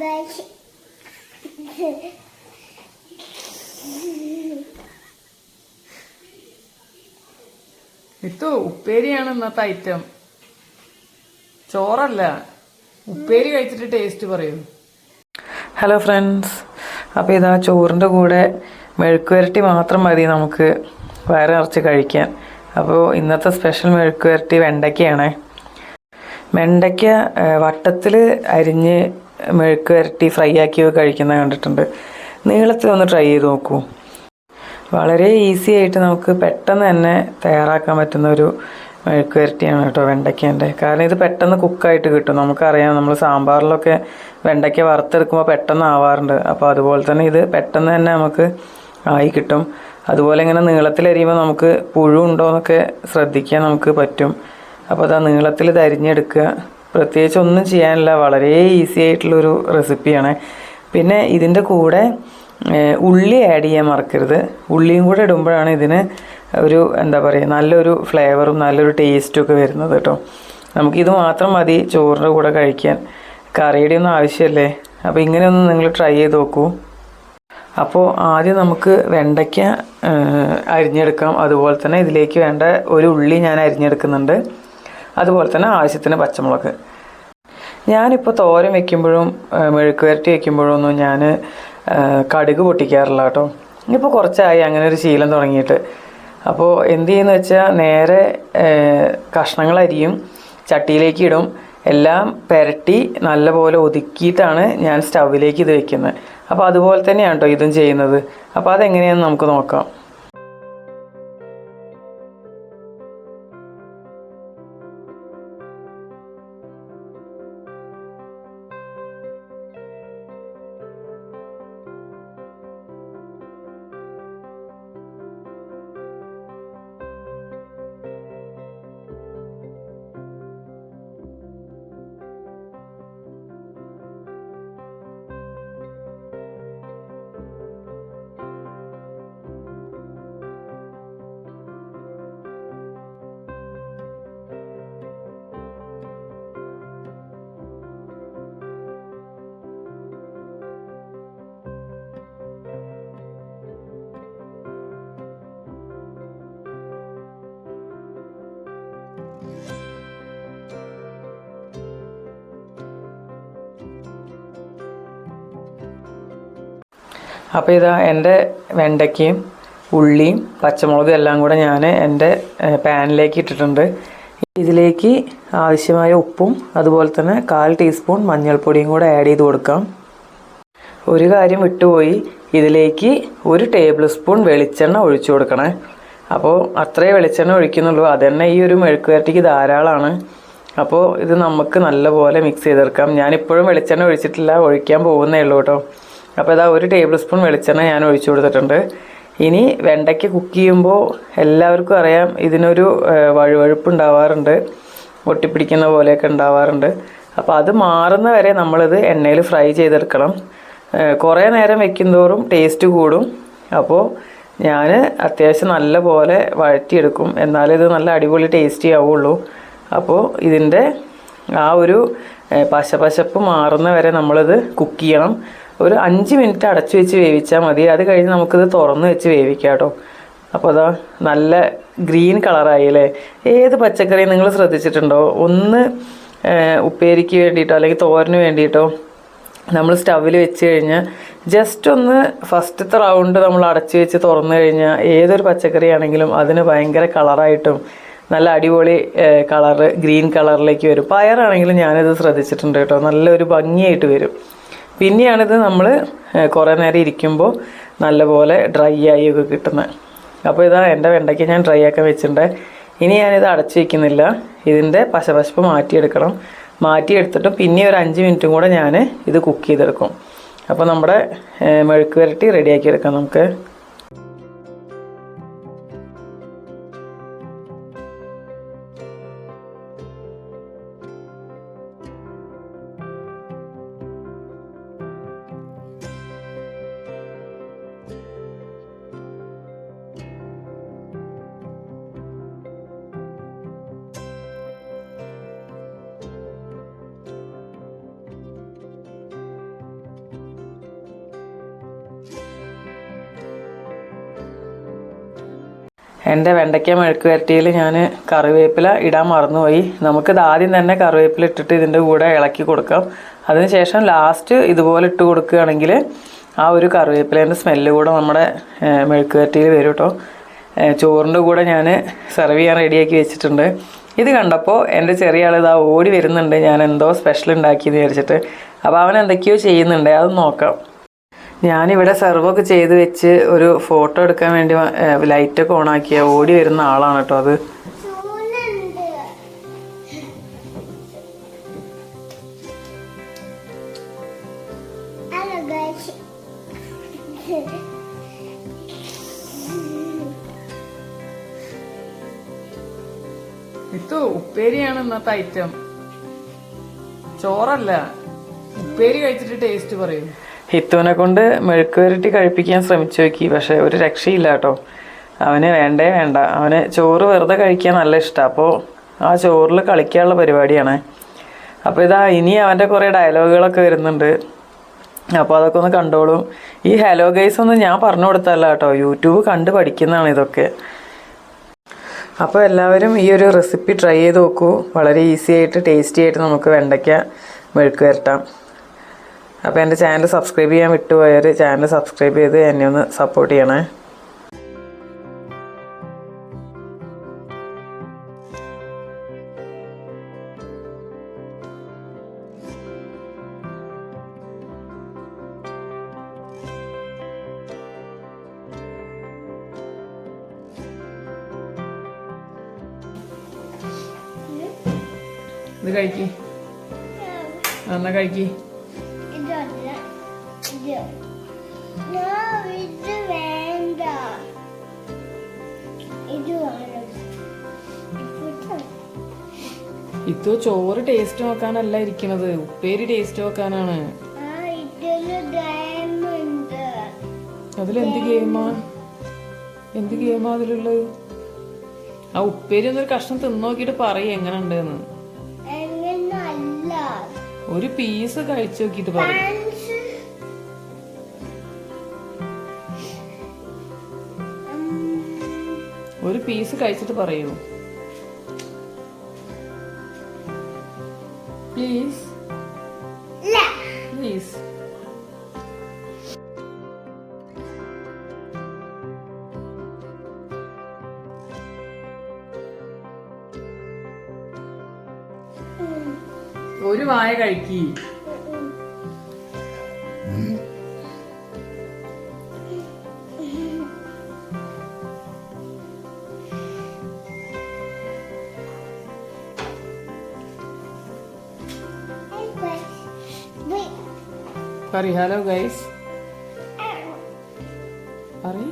guys. ഇത് ഉപ്പേരിയാണ് ഇന്നത്തെ item. ചോറല്ല, ഉപ്പേരി കഴിച്ചിട്ട് ടേസ്റ്റ് പറയൂ. ഹലോ ഫ്രണ്ട്സ്, അപ്പോൾ ഇതാ ചോറിൻ്റെ കൂടെ മെഴുക്കുവരട്ടി മാത്രം മതി നമുക്ക് വയറ് നിറച്ച് കഴിക്കാൻ. അപ്പോൾ ഇന്നത്തെ സ്പെഷ്യൽ മെഴുക്കുവരട്ടി വെണ്ടയ്ക്കയാണേ. വെണ്ടയ്ക്ക വട്ടത്തിൽ അരിഞ്ഞ് മെഴുക്കുവരട്ടി ഫ്രൈ ആക്കി കഴിക്കുന്നത് കണ്ടിട്ടുണ്ട്. നീളത്തിൽ ഒന്ന് ട്രൈ ചെയ്ത് നോക്കൂ. വളരെ ഈസി ആയിട്ട് നമുക്ക് പെട്ടെന്ന് തന്നെ തയ്യാറാക്കാൻ പറ്റുന്ന ഒരു മെഴുക്കുവരട്ടിയാണ് കേട്ടോ വെണ്ടയ്ക്കേൻ്റെ. കാരണം ഇത് പെട്ടെന്ന് കുക്കായിട്ട് കിട്ടും. നമുക്കറിയാം, നമ്മൾ സാമ്പാറിലൊക്കെ വെണ്ടയ്ക്ക വറുത്തെടുക്കുമ്പോൾ പെട്ടെന്ന് ആവാറുണ്ട്. അപ്പോൾ അതുപോലെ തന്നെ ഇത് പെട്ടെന്ന് തന്നെ നമുക്ക് ആയി കിട്ടും. അതുപോലെ ഇങ്ങനെ നീളത്തിലരിയുമ്പോൾ നമുക്ക് പുഴു ഉണ്ടോ എന്നൊക്കെ ശ്രദ്ധിക്കാൻ നമുക്ക് പറ്റും. അപ്പോൾ അത് നീളത്തിൽ ഇത് അരിഞ്ഞെടുക്കുക. പ്രത്യേകിച്ച് ഒന്നും ചെയ്യാനില്ല, വളരെ ഈസി ആയിട്ടുള്ളൊരു റെസിപ്പിയാണ്. പിന്നെ ഇതിൻ്റെ കൂടെ ഉള്ളി ആഡ് ചെയ്യാൻ മറക്കരുത്. ഉള്ളിയും കൂടെ ഇടുമ്പോഴാണ് ഇതിന് ഒരു എന്താ പറയുക, നല്ലൊരു ഫ്ലേവറും നല്ലൊരു ടേസ്റ്റും ഒക്കെ വരുന്നത് കേട്ടോ. നമുക്കിത് മാത്രം മതി ചോറിൻ്റെ കൂടെ കഴിക്കാൻ, കറിയുടെ ഒന്നും ആവശ്യമല്ലേ. അപ്പോൾ ഇങ്ങനെയൊന്ന് നിങ്ങൾ ട്രൈ ചെയ്ത് നോക്കൂ. അപ്പോൾ ആദ്യം നമുക്ക് വെണ്ടയ്ക്ക അരിഞ്ഞെടുക്കാം. അതുപോലെ തന്നെ ഇതിലേക്ക് വേണ്ട ഒരു ഉള്ളി ഞാൻ അരിഞ്ഞെടുക്കുന്നുണ്ട്. അതുപോലെ തന്നെ ആവശ്യത്തിന് പച്ചമുളക്. ഞാനിപ്പോൾ തോരൻ വയ്ക്കുമ്പോഴും മെഴുക്കുവരട്ടി വയ്ക്കുമ്പോഴും ഒന്നും ഞാൻ കടുക് പൊട്ടിക്കാറില്ല കേട്ടോ. ഇപ്പോൾ കുറച്ചായി അങ്ങനെ ഒരു ശീലം തുടങ്ങിയിട്ട്. അപ്പോൾ എന്ത് ചെയ്യുന്നു വെച്ചാൽ നേരെ കഷ്ണങ്ങൾ അരിയും, ചട്ടിയിലേക്ക് ഇടും, എല്ലാം പുരട്ടി നല്ലപോലെ ഒതുക്കിയിട്ടാണ് ഞാൻ സ്റ്റൗവിലേക്ക് ഇത് വെക്കുന്നത്. അപ്പോൾ അതുപോലെ തന്നെയാണ് കേട്ടോ ഇതും ചെയ്യുന്നത്. അപ്പോൾ അതെങ്ങനെയാണെന്ന് നമുക്ക് നോക്കാം. അപ്പോൾ ഇതാ എൻ്റെ വെണ്ടയ്ക്കയും ഉള്ളിയും പച്ചമുളകും എല്ലാം കൂടെ ഞാൻ എൻ്റെ പാനിലേക്ക് ഇട്ടിട്ടുണ്ട്. ഇതിലേക്ക് ആവശ്യമായ ഉപ്പും അതുപോലെ തന്നെ 1/4 ടീസ്പൂൺ മഞ്ഞൾപ്പൊടിയും കൂടെ ആഡ് ചെയ്ത് കൊടുക്കാം. ഒരു കാര്യം വിട്ടുപോയി, ഇതിലേക്ക് 1 ടേബിൾ സ്പൂൺ വെളിച്ചെണ്ണ ഒഴിച്ചു കൊടുക്കണേ. അപ്പോൾ അത്രയേ വെളിച്ചെണ്ണ ഒഴിക്കുന്നുള്ളൂ. അതുതന്നെ ഈ ഒരു മെഴുക്കുവരട്ടിക്ക് ധാരാളമാണ്. അപ്പോൾ ഇത് നമുക്ക് നല്ലപോലെ മിക്സ് ചെയ്തെടുക്കാം. ഞാനിപ്പോഴും വെളിച്ചെണ്ണ ഒഴിച്ചിട്ടില്ല, ഒഴിക്കാൻ പോകുന്നേ ഉള്ളൂ കേട്ടോ. അപ്പോൾ ഇതാ 1 ടേബിൾ സ്പൂൺ വെളിച്ചെണ്ണ ഞാൻ ഒഴിച്ചു കൊടുത്തിട്ടുണ്ട്. ഇനി വെണ്ടയ്ക്ക് കുക്ക് ചെയ്യുമ്പോൾ എല്ലാവർക്കും അറിയാം, ഇതിനൊരു വഴുവഴുപ്പ് ഉണ്ടാവാറുണ്ട്, ഒട്ടിപ്പിടിക്കുന്ന പോലെയൊക്കെ ഉണ്ടാവാറുണ്ട്. അപ്പോൾ അത് മാറുന്ന വരെ നമ്മളിത് എണ്ണയിൽ ഫ്രൈ ചെയ്തെടുക്കണം. കുറേ നേരം വെക്കുന്തോറും ടേസ്റ്റ് കൂടും. അപ്പോൾ ഞാൻ അത്യാവശ്യം നല്ല പോലെ വഴറ്റിയെടുക്കും, എന്നാലേ ഇത് നല്ല അടിപൊളി ടേസ്റ്റി ആവുള്ളൂ. അപ്പോൾ ഇതിൻ്റെ ആ ഒരു പശപ്പശപ്പ് മാറുന്ന വരെ നമ്മളിത് കുക്ക് ചെയ്യണം. ഒരു 5 മിനിറ്റ് അടച്ചു വെച്ച് വേവിച്ചാൽ മതി. അത് കഴിഞ്ഞ് നമുക്കിത് തുറന്ന് വെച്ച് വേവിക്കാം കേട്ടോ. അപ്പോൾ അതാ നല്ല ഗ്രീൻ കളറായി അല്ലേ. ഏത് പച്ചക്കറി നിങ്ങൾ ശ്രദ്ധിച്ചിട്ടുണ്ടോ, ഒന്ന് ഉപ്പേരിക്ക് വേണ്ടിയിട്ടോ അല്ലെങ്കിൽ തോരന് വേണ്ടിയിട്ടോ നമ്മൾ സ്റ്റൗവിൽ വെച്ച് കഴിഞ്ഞാൽ ജസ്റ്റ് ഒന്ന് ഫസ്റ്റത്തെ റൗണ്ട് നമ്മൾ അടച്ചു വെച്ച് തുറന്നു കഴിഞ്ഞാൽ ഏതൊരു പച്ചക്കറി ആണെങ്കിലും അതിന് ഭയങ്കര കളറായിട്ടും നല്ല അടിപൊളി കളറ് ഗ്രീൻ കളറിലേക്ക് വരും. പയറാണെങ്കിലും ഞാനിത് ശ്രദ്ധിച്ചിട്ടുണ്ട് കേട്ടോ, നല്ലൊരു ഭംഗിയായിട്ട് വരും. പിന്നെയാണിത് നമ്മൾ കുറേ നേരം ഇരിക്കുമ്പോൾ നല്ലപോലെ ഡ്രൈ ആയി ഒക്കെ കിട്ടുന്നത്. അപ്പോൾ ഇതാ എൻ്റെ വെണ്ടയ്ക്ക് ഞാൻ ഡ്രൈ ആക്കാൻ വെച്ചിട്ടുണ്ട്. ഇനി ഞാനിത് അടച്ചു വയ്ക്കുന്നില്ല, ഇതിൻ്റെ പശപശപ്പ് മാറ്റിയെടുക്കണം. മാറ്റിയെടുത്തിട്ട് പിന്നെ ഒരു 5 മിനിറ്റും കൂടെ ഞാൻ ഇത് കുക്ക് ചെയ്തെടുക്കും. അപ്പോൾ നമ്മുടെ മെഴുക്കുവരട്ടി റെഡിയാക്കി എടുക്കാം നമുക്ക്. എൻ്റെ വെണ്ടയ്ക്ക മെഴുക്ക് വരട്ടിയിൽ ഞാൻ കറിവേപ്പില ഇടാൻ മറന്നുപോയി. നമുക്കിത് ആദ്യം തന്നെ കറിവേപ്പില ഇട്ടിട്ട് ഇതിൻ്റെ കൂടെ ഇളക്കി കൊടുക്കാം. അതിനുശേഷം ലാസ്റ്റ് ഇതുപോലെ ഇട്ട് കൊടുക്കുകയാണെങ്കിൽ ആ ഒരു കറിവേപ്പിലേൻ്റെ സ്മെല്ല് കൂടെ നമ്മുടെ മെഴുക്ക് വരട്ടിയിൽ വരും കേട്ടോ. ചോറിൻ്റെ കൂടെ ഞാൻ സെർവ് ചെയ്യാൻ റെഡിയാക്കി വെച്ചിട്ടുണ്ട്. ഇത് കണ്ടപ്പോൾ എൻ്റെ ചെറിയ ആൾ ഇതാ ഓടി വരുന്നുണ്ട്, ഞാൻ എന്തോ സ്പെഷ്യൽ ഉണ്ടാക്കിയെന്ന് വിചാരിച്ചിട്ട്. അപ്പോൾ അവൻ എന്തൊക്കെയോ ചെയ്യുന്നുണ്ട്, അത് നോക്കാം. ഞാനിവിടെ സെർവൊക്കെ ചെയ്ത് വെച്ച് ഒരു ഫോട്ടോ എടുക്കാൻ വേണ്ടി ലൈറ്റൊക്കെ ഓണാക്കിയ ഓടി വരുന്ന ആളാണ് കേട്ടോ അത്. ഇത് ഉപ്പേരിയാണ് ഇന്നത്തെ ഐറ്റം, ചോറല്ല. ഉപ്പേരി കഴിച്ചിട്ട് ടേസ്റ്റ് പറയും. ഹിത്തുവിനെ കൊണ്ട് മെഴുക്ക് വരട്ടി കഴിപ്പിക്കാൻ ശ്രമിച്ചു നോക്കി, പക്ഷെ ഒരു രക്ഷയില്ല കേട്ടോ. അവന് വേണ്ടേ വേണ്ട, അവന് ചോറ് വെറുതെ കഴിക്കാൻ നല്ല ഇഷ്ടമാണ്. അപ്പോൾ ആ ചോറിൽ കളിക്കാനുള്ള പരിപാടിയാണ്. അപ്പോൾ ഇതാ ഇനി അവൻ്റെ കുറേ ഡയലോഗുകളൊക്കെ വരുന്നുണ്ട്, അപ്പോൾ അതൊക്കെ ഒന്ന് കണ്ടോളും. ഈ ഹലോ ഗൈസ് ഒന്നും ഞാൻ പറഞ്ഞു കൊടുത്തല്ല കേട്ടോ, യൂട്യൂബ് കണ്ട് പഠിക്കുന്നതാണ് ഇതൊക്കെ. അപ്പോൾ എല്ലാവരും ഈ ഒരു റെസിപ്പി ട്രൈ ചെയ്ത് നോക്കൂ. വളരെ ഈസി ആയിട്ട് ടേസ്റ്റി ആയിട്ട് നമുക്ക് വെണ്ടയ്ക്ക മെഴുക്ക് വരട്ടാം. അപ്പോൾ എൻ്റെ ചാനൽ സബ്സ്ക്രൈബ് ചെയ്യാൻ വിട്ടുപോയവർ ചാനൽ സബ്സ്ക്രൈബ് ചെയ്ത് എന്നെ ഒന്ന് സപ്പോർട്ട് ചെയ്യണേ. ഇത് കഴിക്കി, എന്നാ കഴിക്കി. ഇത് ചോറ് ടേസ്റ്റ് നോക്കാനല്ല ഇരിക്കണത്, ഉപ്പേരി ടേസ്റ്റ് നോക്കാനാണ്. അതിലെന്ത് ഗെയിമാ, എന്ത് ഗെയിമാ അതിലുള്ളത്? ആ ഉപ്പേരി ഒന്നൊരു കഷ്ണം തിന്നു നോക്കിട്ട് പറയും എങ്ങനെ ഉണ്ടെന്ന്. ഒരു പീസ് കഴിച്ചു നോക്കിട്ട് പറയും. ഒരു പീസ് കഴിച്ചിട്ട് പറയൂ പ്ലീസ്, പ്ലീസ്. ഒരു വായ കഴിക്കി. പറയ് ഹലോ ഗൈസ്, പറയ്.